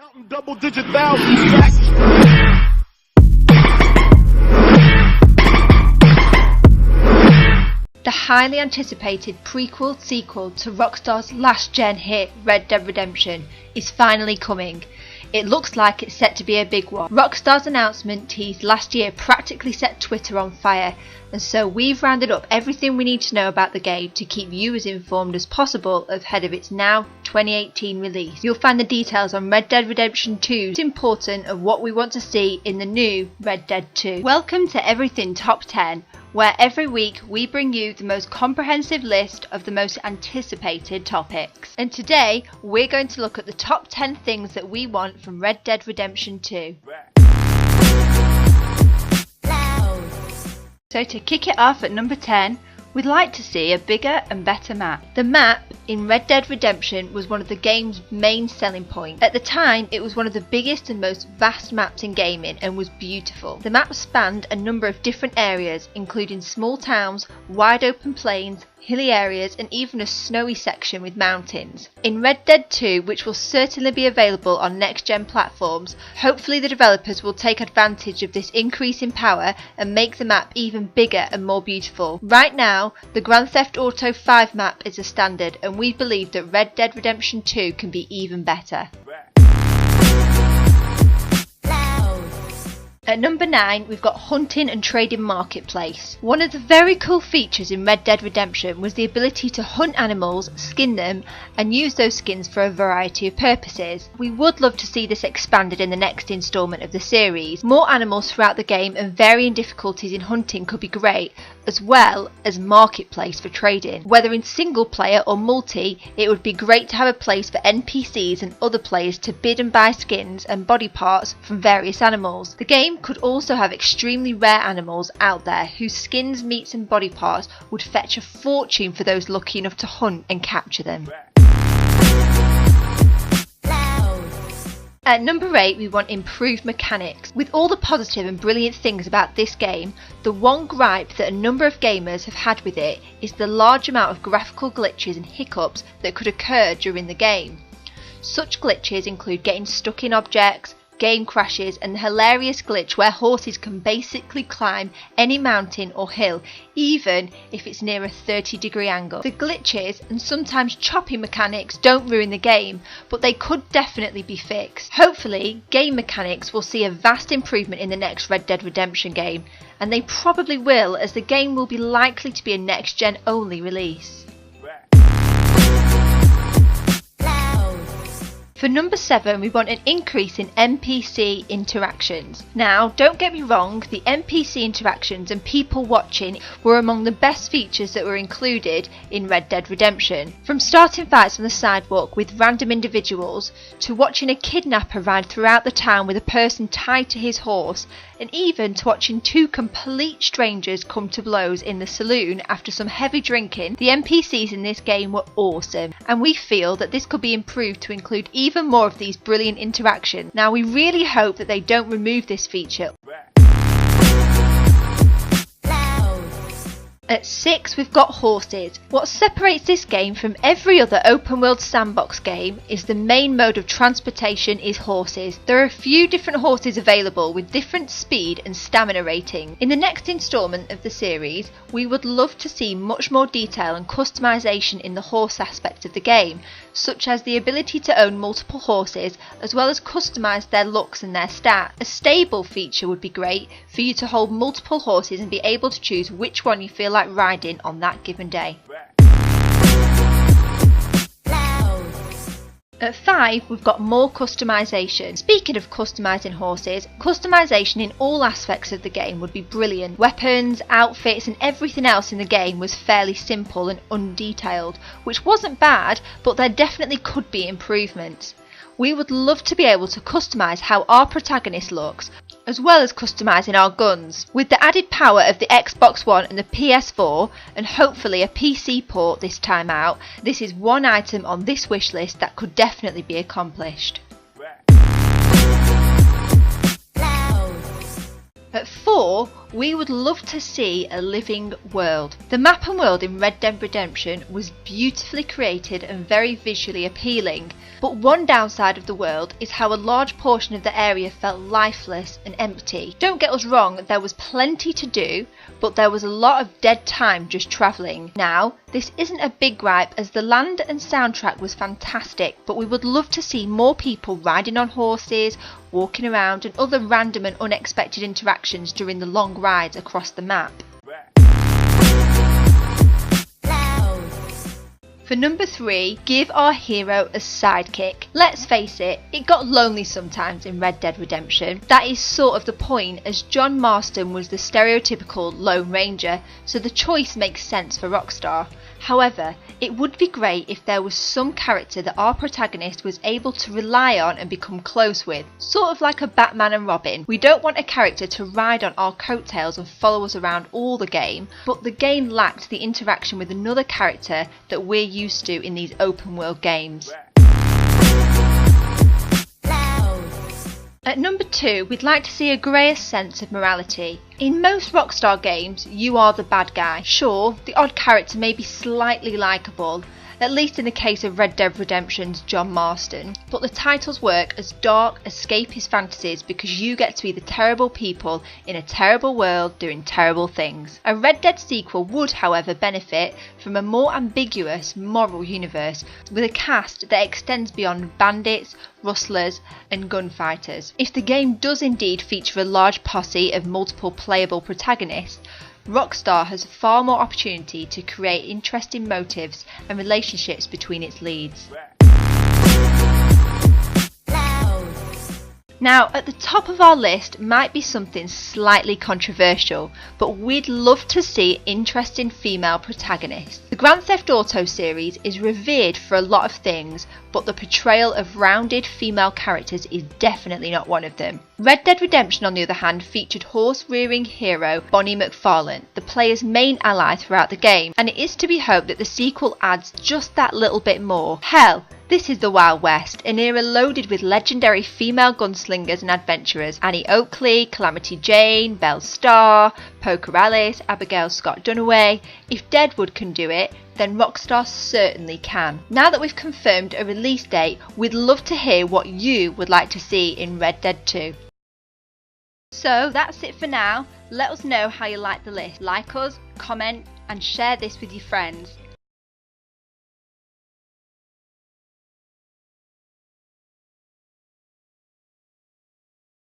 Counting double-digit thousands back. The highly anticipated prequel sequel to Rockstar's last-gen hit Red Dead Redemption is finally coming. It looks like it's set to be a big one. Rockstar's announcement teased last year practically set Twitter on fire, and so we've rounded up everything we need to know about the game to keep you as informed as possible ahead of its now 2018 release. You'll find the details on Red Dead Redemption 2's important of what we want to see in the new Red Dead 2. Welcome to Everything Top 10, where every week we bring you the most comprehensive list of the most anticipated topics. And today we're going to look at the top 10 things that we want from Red Dead Redemption 2. So to kick it off at number 10, we'd like to see a bigger and better map. The map in Red Dead Redemption was one of the game's main selling points. At the time, it was one of the biggest and most vast maps in gaming and was beautiful. The map spanned a number of different areas, including small towns, wide open plains, hilly areas, and even a snowy section with mountains. In Red Dead 2, which will certainly be available on next-gen platforms, hopefully the developers will take advantage of this increase in power and make the map even bigger and more beautiful. Right now, the Grand Theft Auto 5 map is a standard, and we believe that Red Dead Redemption 2 can be even better. At number 9, we've got Hunting and Trading Marketplace. One of the very cool features in Red Dead Redemption was the ability to hunt animals, skin them, and use those skins for a variety of purposes. We would love to see this expanded in the next instalment of the series. More animals throughout the game and varying difficulties in hunting could be great, as well as marketplace for trading. Whether in single player or multi, it would be great to have a place for NPCs and other players to bid and buy skins and body parts from various animals. The game could also have extremely rare animals out there whose skins, meats and body parts would fetch a fortune for those lucky enough to hunt and capture them. At number 8, we want improved mechanics. With all the positive and brilliant things about this game, the one gripe that a number of gamers have had with it is the large amount of graphical glitches and hiccups that could occur during the game. Such glitches include getting stuck in objects, game crashes, and the hilarious glitch where horses can basically climb any mountain or hill, even if it's near a 30-degree angle. The glitches and sometimes choppy mechanics don't ruin the game, but they could definitely be fixed. Hopefully, game mechanics will see a vast improvement in the next Red Dead Redemption game, and they probably will, as the game will be likely to be a next-gen only release. For number 7, we want an increase in NPC interactions. Now, don't get me wrong, the NPC interactions and people watching were among the best features that were included in Red Dead Redemption. From starting fights on the sidewalk with random individuals, to watching a kidnapper ride throughout the town with a person tied to his horse, and even to watching two complete strangers come to blows in the saloon after some heavy drinking, the NPCs in this game were awesome, and we feel that this could be improved to include even more of these brilliant interactions. Now, we really hope that they don't remove this feature. At 6, we've got horses. What separates this game from every other open world sandbox game is the main mode of transportation is horses. There are a few different horses available with different speed and stamina rating. In the next instalment of the series, we would love to see much more detail and customization in the horse aspect of the game, such as the ability to own multiple horses as well as customize their looks and their stats. A stable feature would be great for you to hold multiple horses and be able to choose which one you feel like riding on that given day. At 5, we've got more customization. Speaking of customizing horses, customization in all aspects of the game would be brilliant. Weapons, outfits and everything else in the game was fairly simple and undetailed, which wasn't bad, but there definitely could be improvements. We would love to be able to customise how our protagonist looks, as well as customising our guns. With the added power of the Xbox One and the PS4, and hopefully a PC port this time out, this is one item on this wish list that could definitely be accomplished. At 4, We would love to see a living world. The map and world in Red Dead Redemption was beautifully created and very visually appealing, but one downside of the world is how a large portion of the area felt lifeless and empty. Don't get us wrong, there was plenty to do, but there was a lot of dead time just travelling. Now, this isn't a big gripe as the land and soundtrack was fantastic, but we would love to see more people riding on horses, walking around and other random and unexpected interactions during the long rides across the map. For number 3, give our hero a sidekick. Let's face it, it got lonely sometimes in Red Dead Redemption. That is sort of the point, as John Marston was the stereotypical Lone Ranger, so the choice makes sense for Rockstar. However, it would be great if there was some character that our protagonist was able to rely on and become close with, sort of like a Batman and Robin. We don't want a character to ride on our coattails and follow us around all the game, but the game lacked the interaction with another character that we're used to in these open world games. At number 2, we'd like to see a greyer sense of morality. In most Rockstar games, you are the bad guy. Sure, the odd character may be slightly likeable, at least in the case of Red Dead Redemption's John Marston, but the titles work as dark, escapist fantasies because you get to be the terrible people in a terrible world doing terrible things. A Red Dead sequel would, however, benefit from a more ambiguous moral universe with a cast that extends beyond bandits, rustlers and gunfighters. If the game does indeed feature a large posse of multiple playable protagonists, Rockstar has far more opportunity to create interesting motives and relationships between its leads. Now, at the top of our list might be something slightly controversial, but we'd love to see interesting female protagonists. The Grand Theft Auto series is revered for a lot of things, but the portrayal of rounded female characters is definitely not one of them. Red Dead Redemption, on the other hand, featured horse-rearing hero Bonnie McFarlane, the player's main ally throughout the game, and it is to be hoped that the sequel adds just that little bit more. Hell, this is the Wild West, an era loaded with legendary female gunslingers and adventurers. Annie Oakley, Calamity Jane, Belle Starr, Poker Alice, Abigail Scott Dunaway. If Deadwood can do it, then Rockstar certainly can. Now that we've confirmed a release date, we'd love to hear what you would like to see in Red Dead 2. So that's it for now. Let us know how you like the list. Like us, comment and share this with your friends.